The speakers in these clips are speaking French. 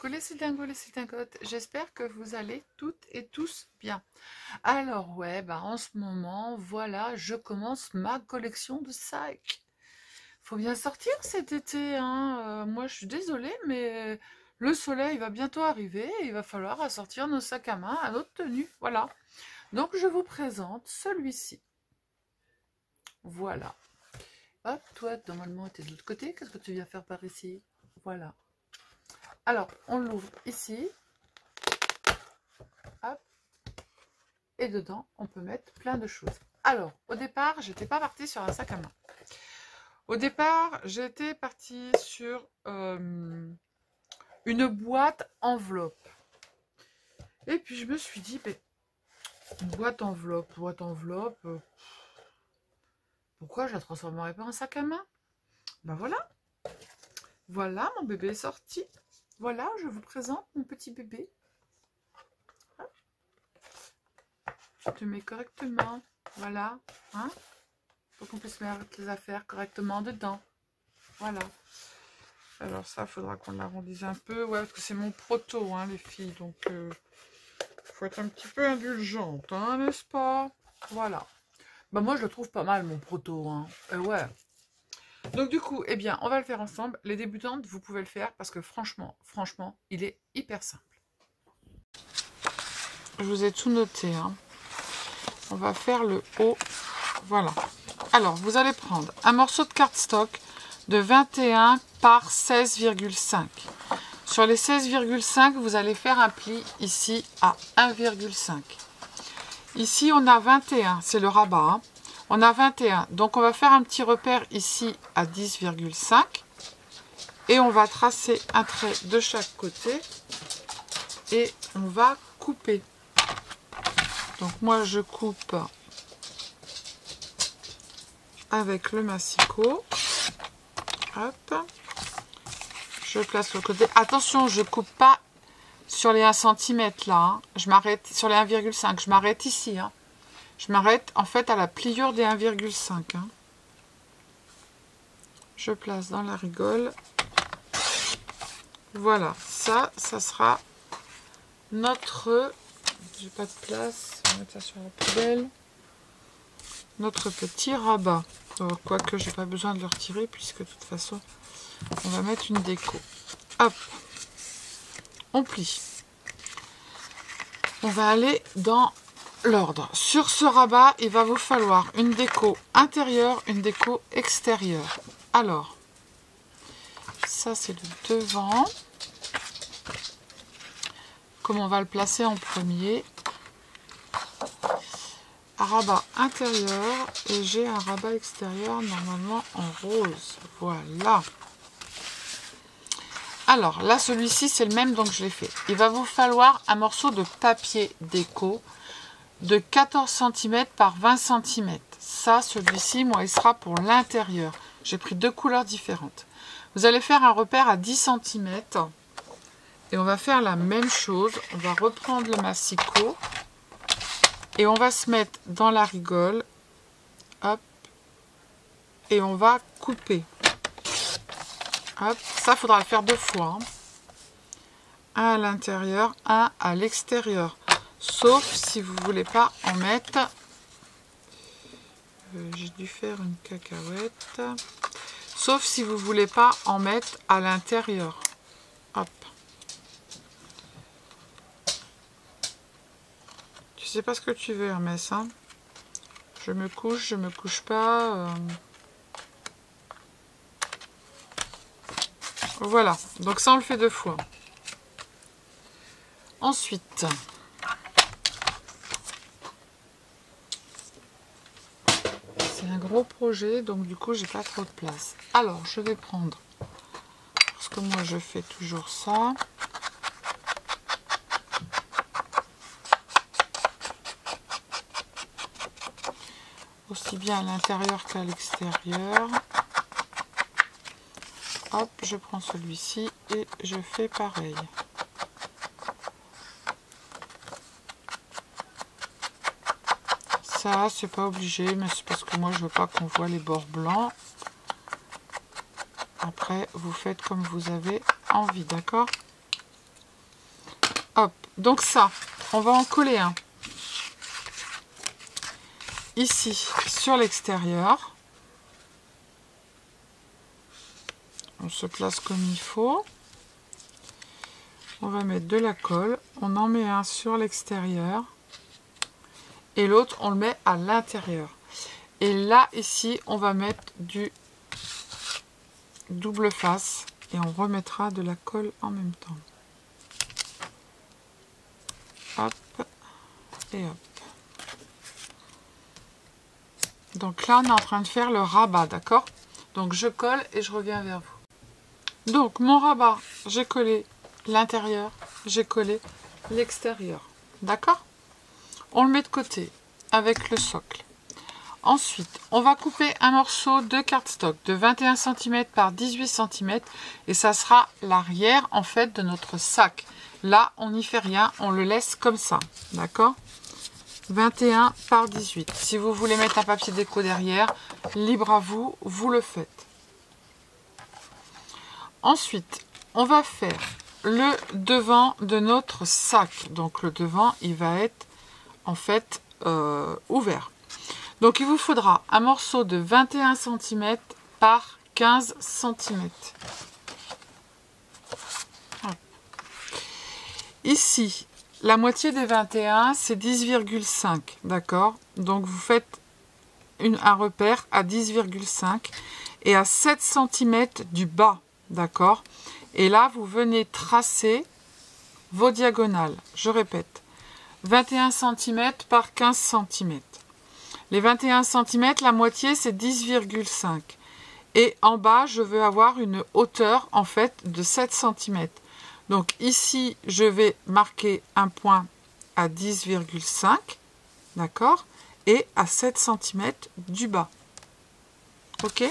coucou les Cildingos, les Cildingotes, j'espère que vous allez toutes et tous bien. Alors ouais, en ce moment, voilà, je commence ma collection de sacs. Faut bien sortir cet été, hein. Moi je suis désolée, mais le soleil va bientôt arriver et il va falloir assortir nos sacs à main à notre tenue, voilà. Donc je vous présente celui-ci. Voilà. Hop, toi, normalement, tu es de l'autre côté, qu'est-ce que tu viens faire par ici? Voilà. Alors, on l'ouvre ici. Hop. Et dedans, on peut mettre plein de choses. Alors, au départ, j'étais pas partie sur un sac à main. Au départ, j'étais partie sur une boîte enveloppe. Et puis, je me suis dit, une boîte enveloppe, pourquoi je la transformerais pas en sac à main? Ben voilà. Voilà, mon bébé est sorti. Voilà, je vous présente mon petit bébé. Je te mets correctement. Voilà. Hein, pour qu'on puisse mettre les affaires correctement dedans. Voilà. Alors ça, il faudra qu'on l'arrondisse un peu. Ouais, parce que c'est mon proto, hein, les filles. Donc, faut être un petit peu indulgente, hein, n'est-ce pas? Voilà. Bah moi, je le trouve pas mal, mon proto. Hein. Ouais. Donc du coup, eh bien, on va le faire ensemble. Les débutantes, vous pouvez le faire parce que franchement, il est hyper simple. Je vous ai tout noté. Hein. On va faire le haut. Voilà. Alors, vous allez prendre un morceau de cardstock de 21 par 16,5. Sur les 16,5, vous allez faire un pli ici à 1,5. Ici, on a 21, c'est le rabat. Hein. On a 21, donc on va faire un petit repère ici à 10,5. Et on va tracer un trait de chaque côté. Et on va couper. Donc moi, je coupe avec le massicot. Hop. Je place le côté. Attention, je coupe pas sur les 1 cm là. Hein. Je m'arrête sur les 1,5. Je m'arrête ici. Hein. Je m'arrête en fait à la pliure des 1,5. Hein. Je place dans la rigole. Voilà. Ça sera notre... J'ai pas de place. On va mettre ça sur la poubelle. Notre petit rabat. Quoique j'ai pas besoin de le retirer puisque de toute façon on va mettre une déco. Hop, on plie. On va aller dans l'ordre. Sur ce rabat, il va vous falloir une déco intérieure, une déco extérieure. Alors, ça c'est le devant. Comment on va le placer en premier? Un rabat intérieur et j'ai un rabat extérieur normalement en rose. Voilà. Alors là, celui-ci c'est le même, donc je l'ai fait. Il va vous falloir un morceau de papier déco de 14 cm par 20 cm. Ça, celui-ci, moi, il sera pour l'intérieur. J'ai pris deux couleurs différentes. Vous allez faire un repère à 10 cm et on va faire la même chose. On va reprendre le massicot. Et on va se mettre dans la rigole, hop, et on va couper. Hop, ça faudra le faire deux fois. Hein. Un à l'intérieur, un à l'extérieur. Sauf si vous voulez pas en mettre. J'ai dû faire une cacahuète. Sauf si vous voulez pas en mettre à l'intérieur. Hop. Je sais pas ce que tu veux, Hermès. Hein. Je me couche pas. Voilà. Donc ça, on le fait deux fois. Ensuite, c'est un gros projet, donc du coup, j'ai pas trop de place. Alors, je vais prendre, parce que moi, je fais toujours ça. Aussi bien à l'intérieur qu'à l'extérieur. Hop, je prends celui-ci et je fais pareil. Ça, c'est pas obligé, mais c'est parce que moi, je veux pas qu'on voit les bords blancs. Après, vous faites comme vous avez envie, d'accord? Donc ça, on va en coller un. Ici, sur l'extérieur. On se place comme il faut. On va mettre de la colle. On en met un sur l'extérieur. Et l'autre, on le met à l'intérieur. Et là, ici, on va mettre du double face. Et on remettra de la colle en même temps. Hop. Et hop. Donc là, on est en train de faire le rabat, d'accord? Donc je colle et je reviens vers vous. Donc mon rabat, j'ai collé l'intérieur, j'ai collé l'extérieur. D'accord? On le met de côté avec le socle. Ensuite, on va couper un morceau de cardstock de 21 cm par 18 cm et ça sera l'arrière en fait de notre sac. Là, on n'y fait rien, on le laisse comme ça. D'accord? 21 par 18. Si vous voulez mettre un papier déco derrière, libre à vous, vous le faites. Ensuite, on va faire le devant de notre sac. Donc le devant, il va être en fait ouvert. Donc il vous faudra un morceau de 21 cm par 15 cm. Ici, la moitié des 21, c'est 10,5, d'accord? Donc vous faites un repère à 10,5 et à 7 cm du bas, d'accord? Et là, vous venez tracer vos diagonales. Je répète, 21 cm par 15 cm. Les 21 cm, la moitié, c'est 10,5. Et en bas, je veux avoir une hauteur, en fait, de 7 cm. Donc ici, je vais marquer un point à 10,5, d'accord? Et à 7 cm du bas. Ok?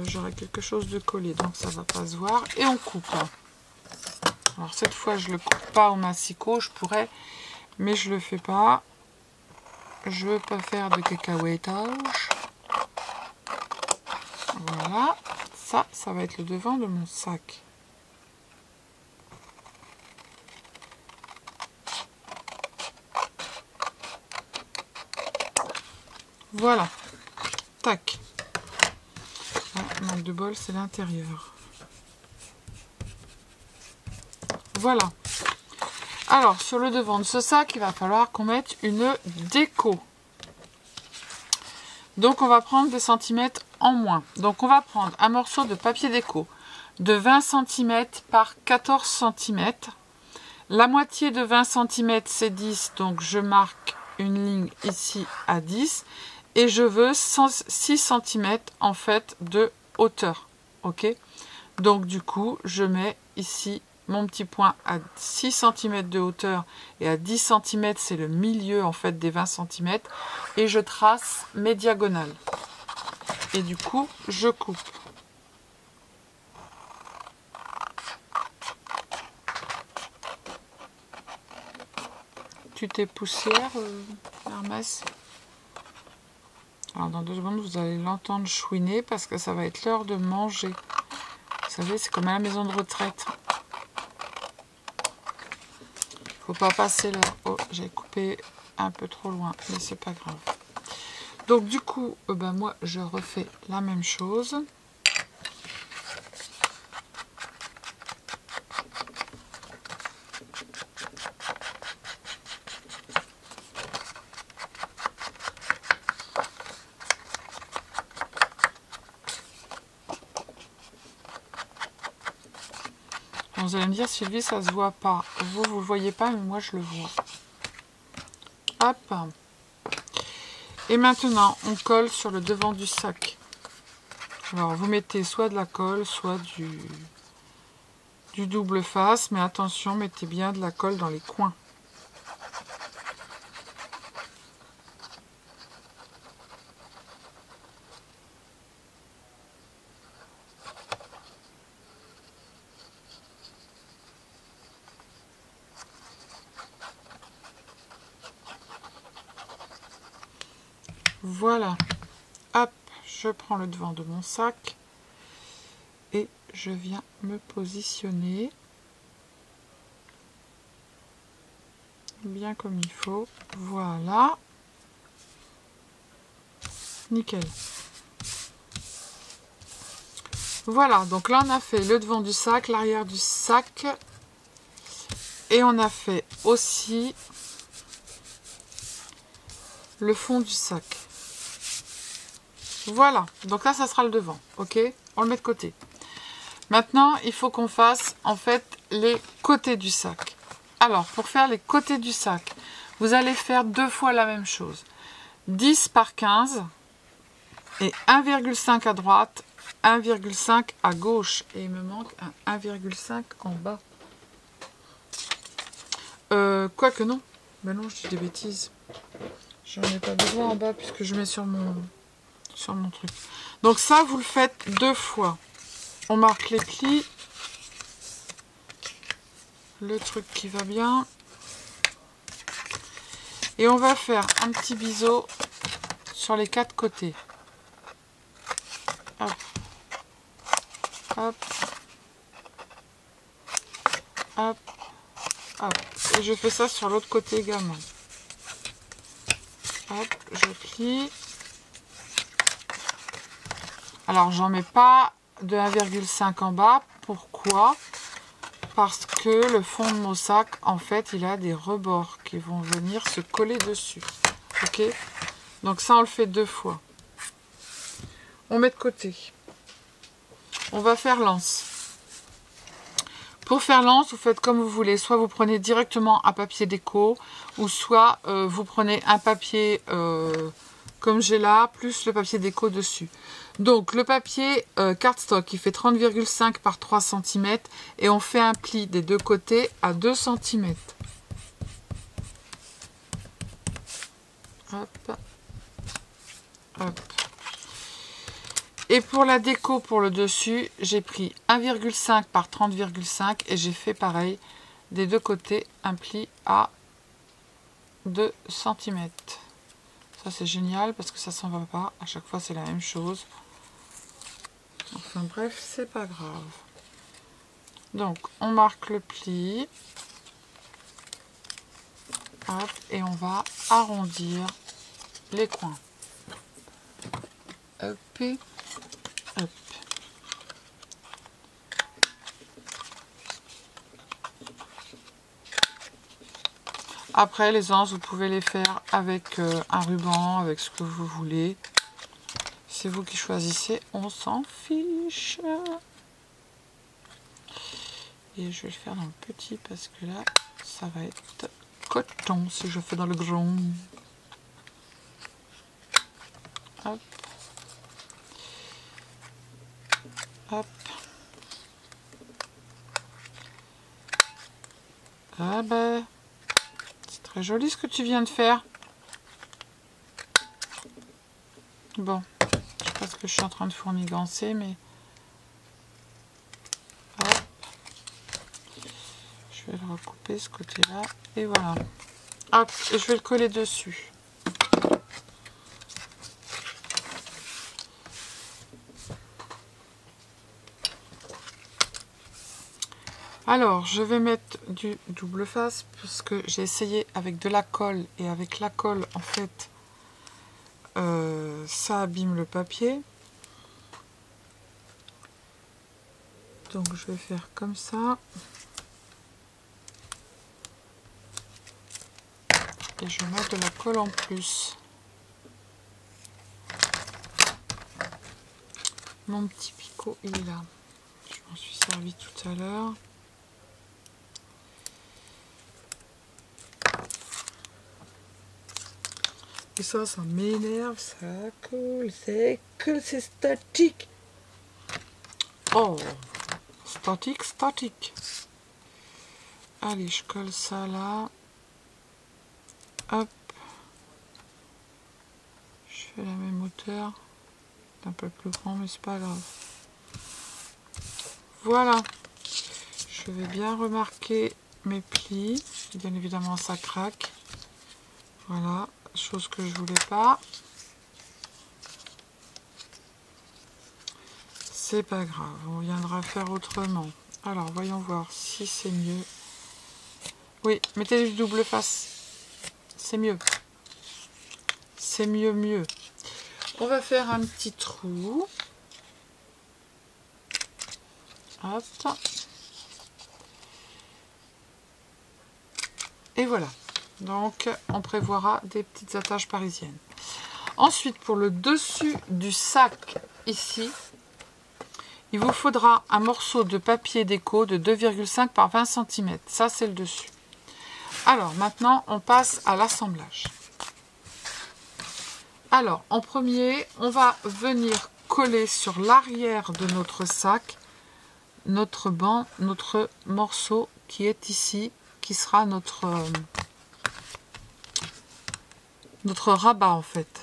J'aurai quelque chose de collé, donc ça ne va pas se voir. Et on coupe. Alors cette fois, je ne le coupe pas au massicot, je pourrais, mais je ne le fais pas. Je ne veux pas faire de cacahuètage. Voilà. Ça va être le devant de mon sac. Voilà. Tac. Manque de bol, c'est l'intérieur. Voilà. Alors, sur le devant de ce sac, il va falloir qu'on mette une déco. Donc, on va prendre des centimètres en moins. Donc, on va prendre un morceau de papier déco de 20 cm par 14 cm. La moitié de 20 cm, c'est 10. Donc, je marque une ligne ici à 10. Et je veux 6 cm en fait de hauteur. Ok? Donc, du coup, je mets ici mon petit point à 6 cm de hauteur et à 10 cm, c'est le milieu en fait des 20 cm. Et je trace mes diagonales. Et du coup, je coupe. Tu t'es poussière, Hermès? Alors dans 2 secondes, vous allez l'entendre chouiner parce que ça va être l'heure de manger. Vous savez, c'est comme à la maison de retraite. Faut pas passer là. Oh, j'ai coupé un peu trop loin, mais c'est pas grave. Donc du coup, moi je refais la même chose. Vous allez me dire, Sylvie, ça se voit pas. Vous le voyez pas, mais moi je le vois. Hop. Et maintenant, on colle sur le devant du sac. Alors, vous mettez soit de la colle, soit du double face. Mais attention, mettez bien de la colle dans les coins. Voilà. Hop, je prends le devant de mon sac et je viens me positionner bien comme il faut. Voilà. Nickel. Voilà, donc là on a fait le devant du sac, l'arrière du sac. Et on a fait aussi le fond du sac. Voilà, donc là ça sera le devant, ok? On le met de côté. Maintenant, il faut qu'on fasse en fait les côtés du sac. Alors, pour faire les côtés du sac, vous allez faire 2 fois la même chose. 10 par 15 et 1,5 à droite, 1,5 à gauche. Et il me manque un 1,5 en bas. Quoique non. Ben non, je dis des bêtises. J'en ai pas besoin en bas puisque je mets sur mon truc. Donc ça, vous le faites 2 fois. On marque les plis. Le truc qui va bien. Et on va faire un petit biseau sur les 4 côtés. Hop. Hop. Hop. Hop. Et je fais ça sur l'autre côté également. Hop, je plie. Alors, j'en mets pas de 1,5 en bas. Pourquoi? Parce que le fond de mon sac, en fait, il a des rebords qui vont venir se coller dessus. Ok? Donc ça, on le fait 2 fois. On met de côté. On va faire l'anse. Pour faire l'anse, vous faites comme vous voulez. Soit vous prenez directement un papier déco, ou soit vous prenez un papier comme j'ai là, plus le papier déco dessus. Donc le papier cardstock, il fait 30,5 par 3 cm et on fait un pli des deux côtés à 2 cm. Hop. Hop. Et pour la déco, pour le dessus, j'ai pris 1,5 par 30,5 et j'ai fait pareil des deux côtés, un pli à 2 cm. Ça c'est génial parce que ça s'en va pas. À chaque fois c'est la même chose. Enfin bref, c'est pas grave. Donc on marque le pli. Hop, et on va arrondir les coins. Hop et hop. Après les anses, vous pouvez les faire avec un ruban, avec ce que vous voulez. C'est vous qui choisissez, on s'en fiche. Et je vais le faire dans le petit parce que là, ça va être coton si je fais dans le grand. Hop. Hop. Ah ben, c'est très joli ce que tu viens de faire. Bon, je sais pas ce que je suis en train de fournigancer, mais... Hop. Je vais le recouper ce côté-là, et voilà. Hop, et je vais le coller dessus. Alors, je vais mettre du double face parce que j'ai essayé avec de la colle et avec la colle, en fait, ça abîme le papier. Donc, je vais faire comme ça. Et je vais mettre de la colle en plus. Mon petit picot, il est là. Je m'en suis servi tout à l'heure. Et ça m'énerve, ça coule, c'est cool, c'est statique. Oh, statique, statique. Allez, je colle ça là. Hop. Je fais la même hauteur. C'est un peu plus grand, mais c'est pas grave. Voilà. Je vais bien remarquer mes plis. Bien évidemment, ça craque. Voilà. Chose que je voulais pas. C'est pas grave, on viendra faire autrement. Alors, voyons voir si c'est mieux. Oui, mettez du double face. C'est mieux. C'est mieux, mieux. On va faire un petit trou. Hop. Et voilà. Donc, on prévoira des petites attaches parisiennes. Ensuite, pour le dessus du sac, ici, il vous faudra un morceau de papier déco de 2,5 par 20 cm. Ça, c'est le dessus. Alors, maintenant, on passe à l'assemblage. Alors, en premier, on va venir coller sur l'arrière de notre sac notre banc, notre morceau qui est ici, qui sera notre rabat en fait.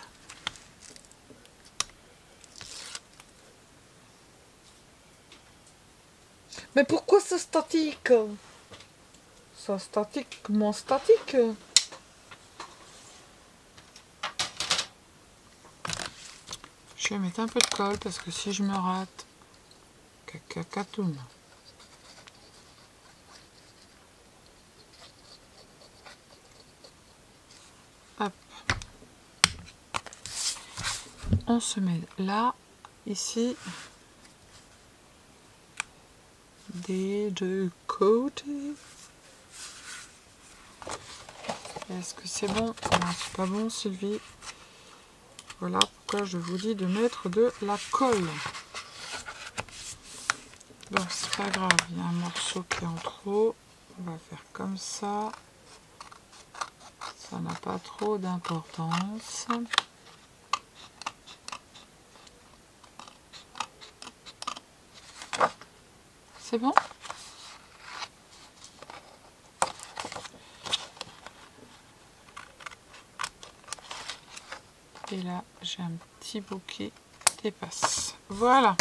Mais pourquoi c'est statique? C'est statiquement statique. Je vais mettre un peu de colle parce que si je me rate, cacatoum. Hop. On se met là, ici, des deux côtés. Est-ce que c'est bon? Non, c'est pas bon, Sylvie. Voilà pourquoi je vous dis de mettre de la colle. Bon, c'est pas grave, il y a un morceau qui est en trop. On va faire comme ça. Ça n'a pas trop d'importance. C'est bon? Et là, j'ai un petit bout qui dépasse. Voilà.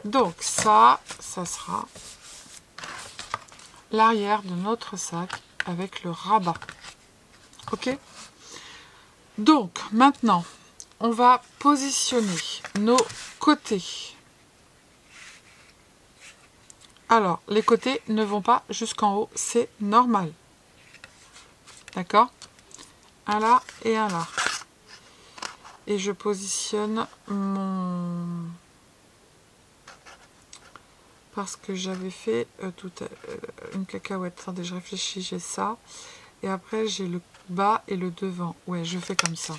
Donc ça sera l'arrière de notre sac avec le rabat. Ok? Donc maintenant, on va positionner nos côtés. Alors, les côtés ne vont pas jusqu'en haut, c'est normal. D'accord? Un là et un là. Et je positionne mon... Parce que j'avais fait une cacahuète. Attendez, je réfléchis, j'ai ça. Et après, j'ai le bas et le devant. Ouais, je fais comme ça.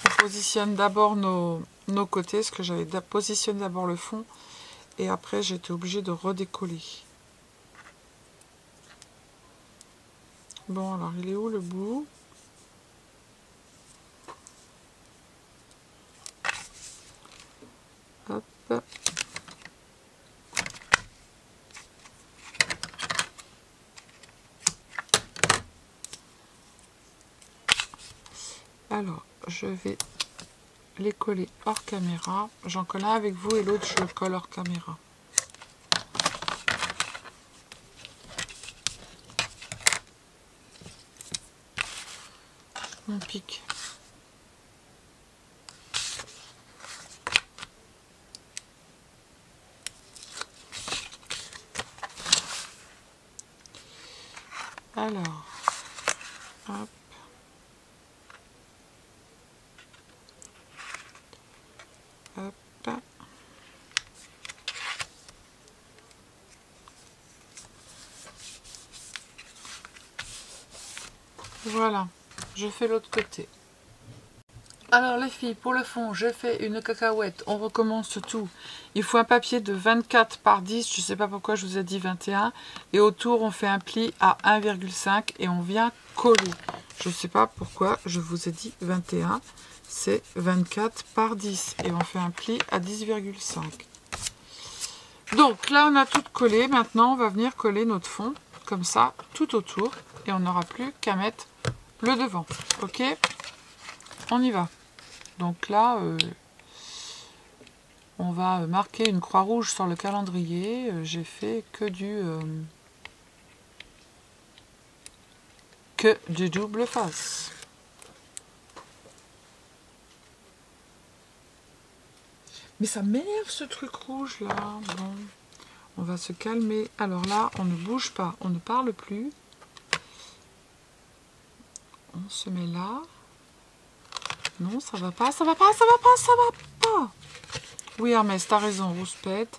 On positionne d'abord nos côtés, parce que j'avais positionné d'abord le fond. Et après, j'étais obligée de redécoller. Bon, alors, il est où le bout? Hop. Alors, je vais les coller hors caméra. J'en colle un avec vous et l'autre, je le colle hors caméra. On pique. Alors, hop. Hop. Voilà, je fais l'autre côté. Alors les filles, pour le fond, j'ai fait une cacahuète, on recommence tout. Il faut un papier de 24 par 10, je ne sais pas pourquoi je vous ai dit 21. Et autour, on fait un pli à 1,5 et on vient coller. Je ne sais pas pourquoi je vous ai dit 21, c'est 24 par 10 et on fait un pli à 10,5. Donc là, on a tout collé. Maintenant, on va venir coller notre fond, comme ça, tout autour. Et on n'aura plus qu'à mettre le devant. Ok? On y va. Donc là, on va marquer une croix rouge sur le calendrier. J'ai fait que du double face. Mais ça m'énerve ce truc rouge là. Bon, on va se calmer. Alors là, on ne bouge pas, on ne parle plus. On se met là. Non, ça va pas, ça va pas, ça va pas, ça va pas. Oui, Hermès, t'as raison, rouspète.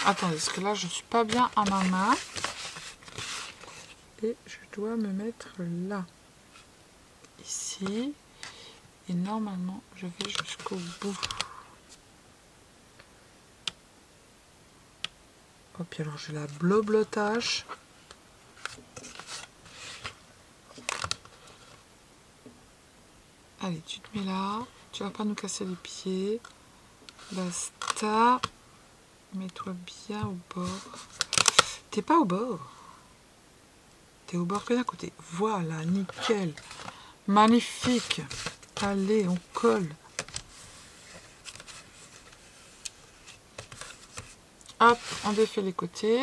Attendez, parce que là, je suis pas bien à ma main. Et je dois me mettre là. Ici. Et normalement, je vais jusqu'au bout. Oh, puis alors, j'ai la bloblotage. Allez, tu te mets là. Tu vas pas nous casser les pieds. Basta. Mets-toi bien au bord. T'es pas au bord. T'es au bord que d'un côté. Voilà, nickel. Magnifique. Allez, on colle. Hop, on défait les côtés.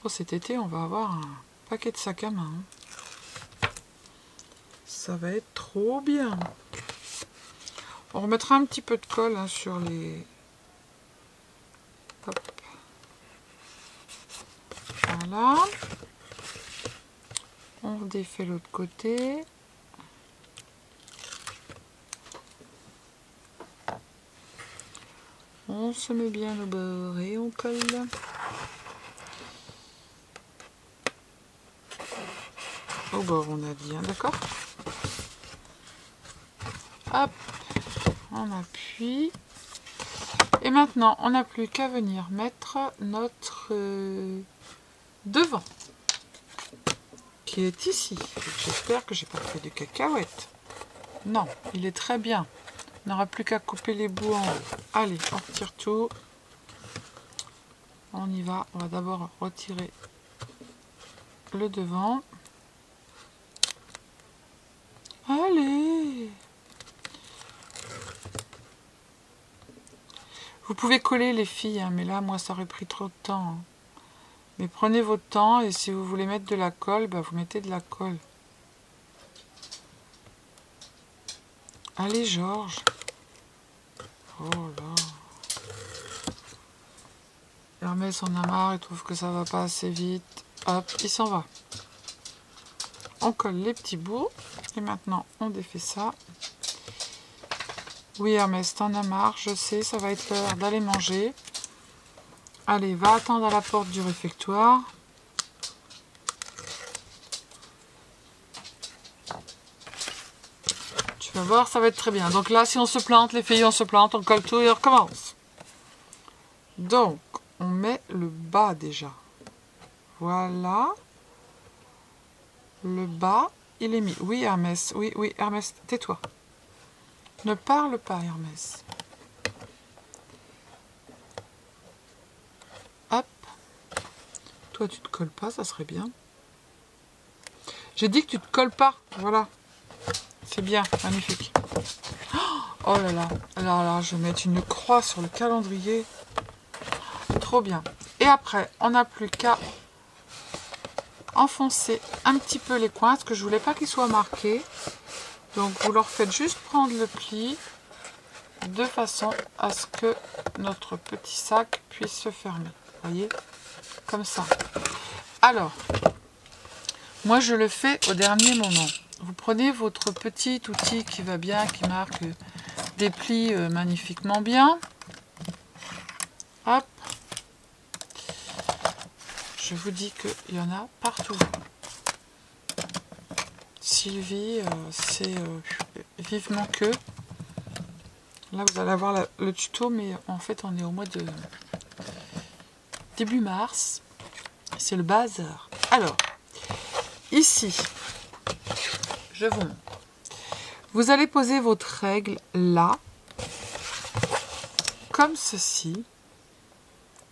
Oh, cet été, on va avoir un paquet de sacs à main. Ça va être trop bien. On remettra un petit peu de colle hein, sur les... Hop. Voilà. On défait l'autre côté. On se met bien au bord et on colle. Au bord, on a dit, hein, d'accord? Hop, on appuie. Et maintenant, on n'a plus qu'à venir mettre notre devant, qui est ici. J'espère que j'ai pas fait de cacahuètes. Non, il est très bien. On n'aura plus qu'à couper les bouts en haut. Allez, on retire tout. On y va. On va d'abord retirer le devant. Allez! Vous pouvez coller les filles, hein, mais là, moi, ça aurait pris trop de temps. Hein. Mais prenez votre temps et si vous voulez mettre de la colle, bah, vous mettez de la colle. Allez, Georges. Oh là. Hermès en a marre, il trouve que ça va pas assez vite. Hop, il s'en va. On colle les petits bouts. Et maintenant, on défait ça. Oui, Hermès, t'en as marre, je sais, ça va être l'heure d'aller manger. Allez, va attendre à la porte du réfectoire. Tu vas voir, ça va être très bien. Donc là, si on se plante, les filles, on se plante, on colle tout et on recommence. Donc, on met le bas déjà. Voilà. Le bas, il est mis. Oui, Hermès, oui, oui, Hermès, tais-toi. Ne parle pas, Hermès. Hop. Toi, tu te colles pas, ça serait bien. J'ai dit que tu te colles pas. Voilà. C'est bien, magnifique. Oh là là. Alors là, je vais mettre une croix sur le calendrier. Trop bien. Et après, on n'a plus qu'à enfoncer un petit peu les coins, parce que je voulais pas qu'ils soient marqués. Donc vous leur faites juste prendre le pli de façon à ce que notre petit sac puisse se fermer. Vous voyez, comme ça. Alors, moi je le fais au dernier moment. Vous prenez votre petit outil qui va bien, qui marque des plis magnifiquement bien. Hop. Je vous dis qu'il y en a partout. Sylvie, c'est vivement que. Là, vous allez avoir le tuto, mais en fait, on est au mois de début mars. C'est le bazar. Alors, ici, je vous montre. Vous allez poser votre règle là, comme ceci.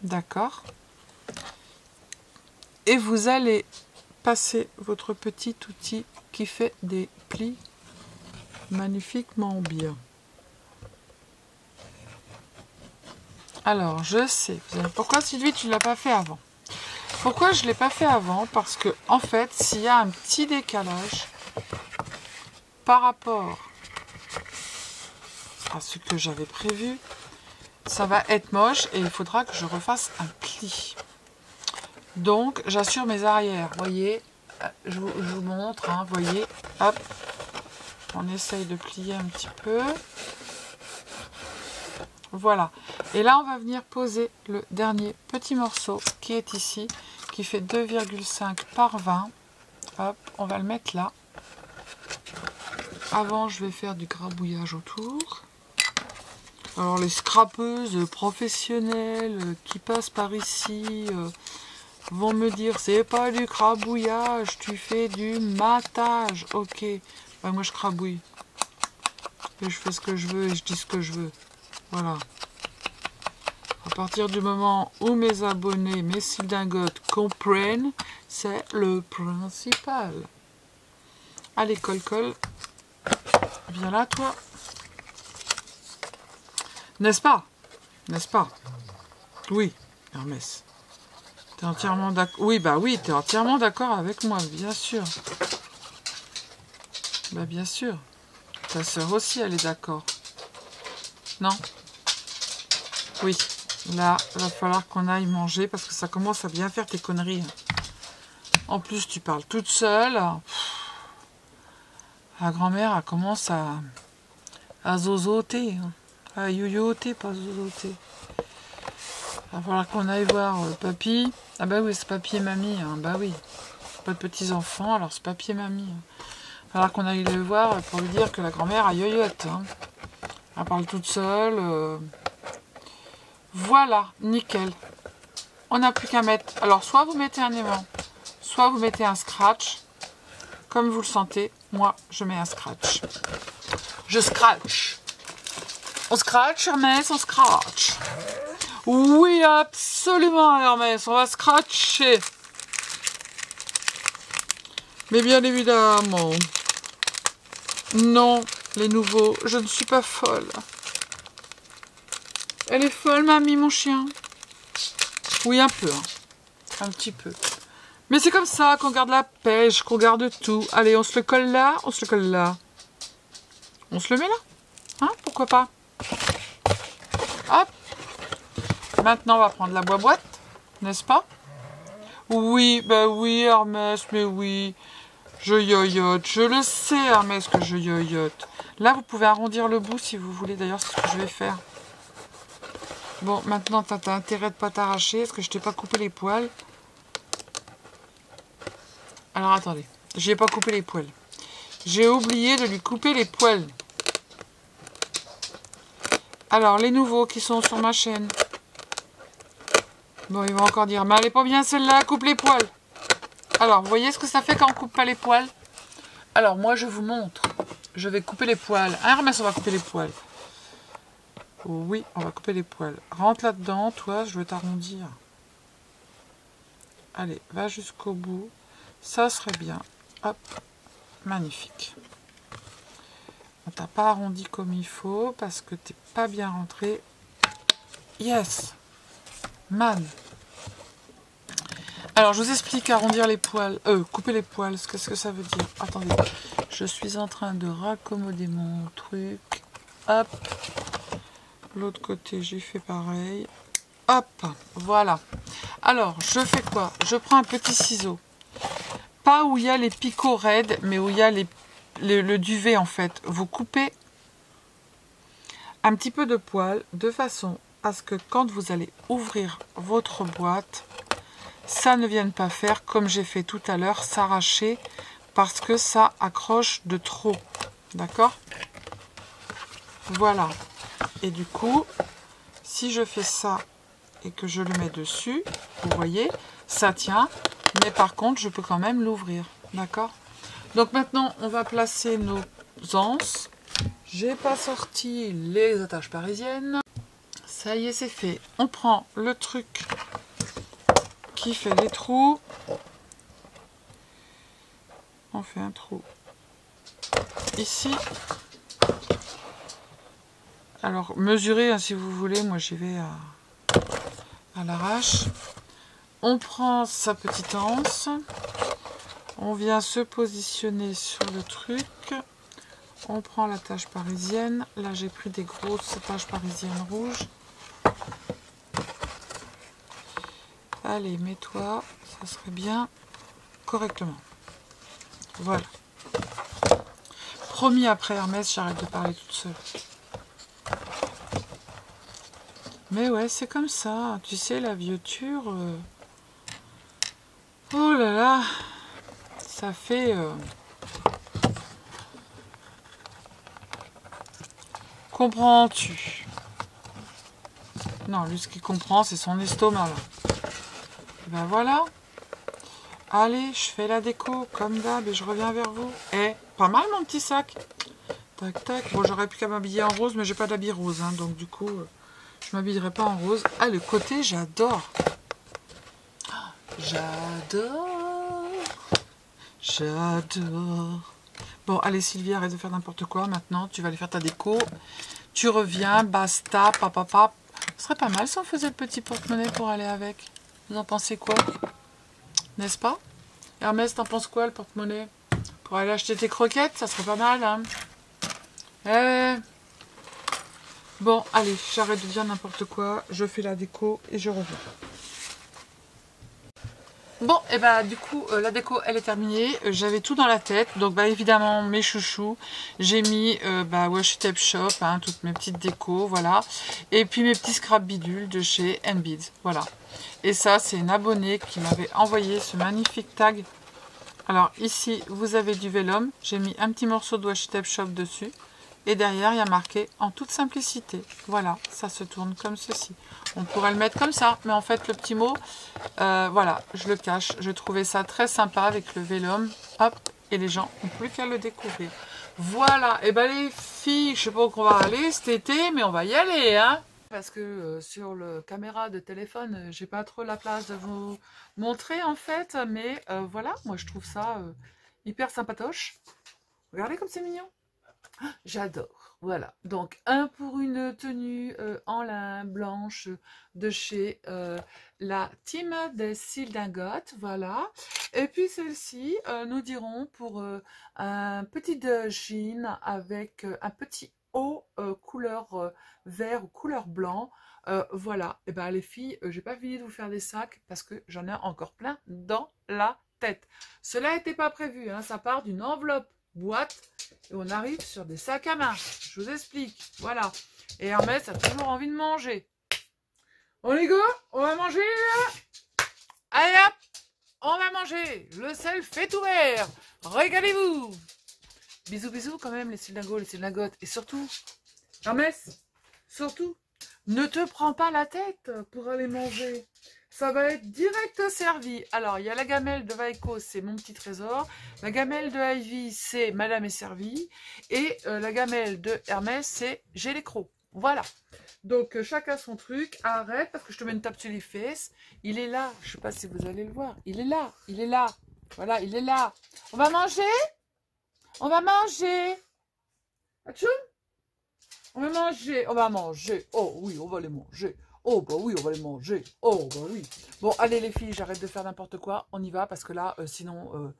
D'accord? Et vous allez passer votre petit outil qui fait des plis magnifiquement bien. Alors, je sais. Pourquoi, Sylvie, tu ne l'as pas fait avant? Pourquoi je ne l'ai pas fait avant? Parce que, en fait, s'il y a un petit décalage, par rapport à ce que j'avais prévu, ça va être moche et il faudra que je refasse un pli. Donc j'assure mes arrières, voyez, je vous montre, hein, voyez, hop, on essaye de plier un petit peu. Voilà, et là on va venir poser le dernier petit morceau qui est ici, qui fait 2,5 par 20. Hop, on va le mettre là. Avant, je vais faire du grabouillage autour. Alors les scrapeuses professionnelles qui passent par ici vont me dire c'est pas du crabouillage, tu fais du matage. Ok, ben, moi je crabouille. Et je fais ce que je veux et je dis ce que je veux. Voilà. À partir du moment où mes abonnés, mes sildingotes comprennent, c'est le principal. Allez, colle. Viens là, toi. N'est-ce pas? N'est-ce pas? Oui, Hermès. T'es entièrement d'accord? Oui, bah oui, t'es entièrement d'accord avec moi, bien sûr. Bah bien sûr. Ta sœur aussi, elle est d'accord. Non? Oui. Là, il va falloir qu'on aille manger parce que ça commence à bien faire tes conneries. En plus, tu parles toute seule. La grand-mère, elle commence à zozoter. À yoyoter, pas zozoter. Il va falloir qu'on aille voir papy. Ah bah oui, c'est papy et mamie. Hein. Bah oui. Pas de petits-enfants, alors c'est papy et mamie. Il va falloir qu'on aille le voir pour lui dire que la grand-mère a yoyote. Hein. Elle parle toute seule. Voilà, nickel. On n'a plus qu'à mettre. Alors, soit vous mettez un aimant, soit vous mettez un scratch. Comme vous le sentez, moi, je mets un scratch. Je scratch. On scratch, Hermès, on scratch. Oui, absolument, Hermès, on va scratcher. Mais bien évidemment, non, les nouveaux, je ne suis pas folle. Elle est folle, mamie, mon chien. Oui, un peu, hein. Un petit peu. Mais c'est comme ça qu'on garde la pêche, qu'on garde tout. Allez, on se le colle là, on se le colle là. On se le met là. Hein, pourquoi pas? Hop. Maintenant, on va prendre la boîte, n'est-ce pas? Oui, bah oui, Hermès, mais oui. Je yoyote. Je le sais, Hermès, que je yoyote. Là, vous pouvez arrondir le bout si vous voulez. D'ailleurs, c'est ce que je vais faire. Bon, maintenant, t'as intérêt de pas t'arracher. Est-ce que je t'ai pas coupé les poils? Alors, attendez. J'ai pas coupé les poils. J'ai oublié de lui couper les poils. Alors, les nouveaux qui sont sur ma chaîne. Bon, ils vont encore dire, mais elle est pas bien celle-là, coupe les poils. Alors, vous voyez ce que ça fait quand on coupe pas les poils? Alors, moi, je vous montre. Je vais couper les poils. Ah, Hermès, on va couper les poils. Oui, on va couper les poils. Rentre là-dedans, toi, je veux t'arrondir. Allez, va jusqu'au bout. Ça serait bien. Hop, magnifique. On t'a pas arrondi comme il faut parce que t'es pas bien rentré. Yes, man. Alors, je vous explique arrondir les poils, couper les poils, qu'est-ce que ça veut dire? Attendez, je suis en train de raccommoder mon truc. Hop. L'autre côté, j'ai fait pareil. Hop, voilà. Alors, je fais quoi? Je prends un petit ciseau. Pas où il y a les picots raides, mais où il y a le duvet, en fait. Vous coupez un petit peu de poil, de façon à ce que quand vous allez ouvrir votre boîte, ça ne vienne pas faire comme j'ai fait tout à l'heure, s'arracher parce que ça accroche de trop. D'accord? Voilà. Et du coup, si je fais ça et que je le mets dessus, vous voyez, ça tient. Mais par contre, je peux quand même l'ouvrir. D'accord? Donc maintenant, on va placer nos anses. J'ai pas sorti les attaches parisiennes. Ça y est, c'est fait. On prend le truc qui fait les trous. On fait un trou ici. Alors, mesurez hein, si vous voulez. Moi, j'y vais à l'arrache. On prend sa petite anse. On vient se positionner sur le truc. On prend la tache parisienne. Là, j'ai pris des grosses taches parisiennes rouges. Allez, mets-toi. Ça serait bien correctement. Voilà. Promis, après Hermès, j'arrête de parler toute seule. Mais ouais, c'est comme ça. Tu sais, la vieuture... Oh là là, ça fait... Comprends-tu? Non, lui, ce qu'il comprend, c'est son estomac, là. Et ben voilà. Allez, je fais la déco, comme d'hab, et je reviens vers vous. Eh, pas mal, mon petit sac. Tac, tac. Bon, j'aurais plus qu'à m'habiller en rose, mais j'ai pas d'habit rose, hein, donc du coup, je m'habillerai pas en rose. Ah, le côté, j'adore. J'adore. J'adore. Bon, allez, Sylvie, arrête de faire n'importe quoi. Maintenant, tu vas aller faire ta déco. Tu reviens, basta, papa. Ce serait pas mal si on faisait le petit porte-monnaie pour aller avec. Vous en pensez quoi? N'est-ce pas? Hermès, t'en penses quoi, le porte-monnaie? Pour aller acheter tes croquettes, ça serait pas mal, hein? Bon, allez, j'arrête de dire n'importe quoi. Je fais la déco et je reviens. Bon, et bah du coup, la déco, elle est terminée. J'avais tout dans la tête. Donc, bah évidemment, mes chouchous. J'ai mis Washi Tape Shop, hein, toutes mes petites décos, voilà. Et puis mes petits scrap bidules de chez Beads, voilà. Et ça, c'est une abonnée qui m'avait envoyé ce magnifique tag. Alors ici, vous avez du vélum. J'ai mis un petit morceau de Washi Tape Shop dessus. Et derrière, il y a marqué en toute simplicité. Voilà, ça se tourne comme ceci. On pourrait le mettre comme ça, mais en fait, le petit mot, voilà, je le cache. Je trouvais ça très sympa avec le vélum. Hop, et les gens n'ont plus qu'à le découvrir. Voilà, et ben les filles, je sais pas où on va aller cet été, mais on va y aller, hein. Parce que sur le caméra de téléphone, j'ai pas trop la place de vous montrer en fait, mais voilà, moi je trouve ça hyper sympatoche. Regardez comme c'est mignon. J'adore, voilà. Donc, un pour une tenue en lin blanche de chez la team des Cildingotes, voilà. Et puis celle-ci, nous dirons pour un petit jean avec un petit haut couleur vert ou couleur blanc. Voilà, et ben les filles, j'ai pas fini de vous faire des sacs parce que j'en ai encore plein dans la tête. Cela n'était pas prévu, hein, ça part d'une enveloppe boîte et on arrive sur des sacs à main. Je vous explique, voilà. Et Hermès a toujours envie de manger. On les go, on va manger. Allez hop, on va manger. Le self est ouvert. Régalez-vous. Bisous, bisous quand même les Cildingos, les Cildingotes. Et surtout, Hermès, surtout, ne te prends pas la tête pour aller manger. Ça va être direct servi. Alors, il y a la gamelle de Vaiko, c'est mon petit trésor. La gamelle de Ivy, c'est Madame est servie. Et la gamelle de Hermès, c'est j'ai les crocs. Voilà. Donc, chacun son truc. Arrête, parce que je te mets une tape sur les fesses. Il est là. Je ne sais pas si vous allez le voir. Il est là. Il est là. Voilà, il est là. On va manger? On va manger. Atchoum? On va manger. On va manger. Oh oui, on va les manger. Oh bah oui, on va les manger. Oh bah oui. Bon, allez les filles, j'arrête de faire n'importe quoi. On y va parce que là, sinon,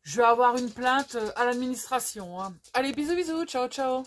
je vais avoir une plainte à l'administration, hein. Allez, bisous, bisous. Ciao, ciao.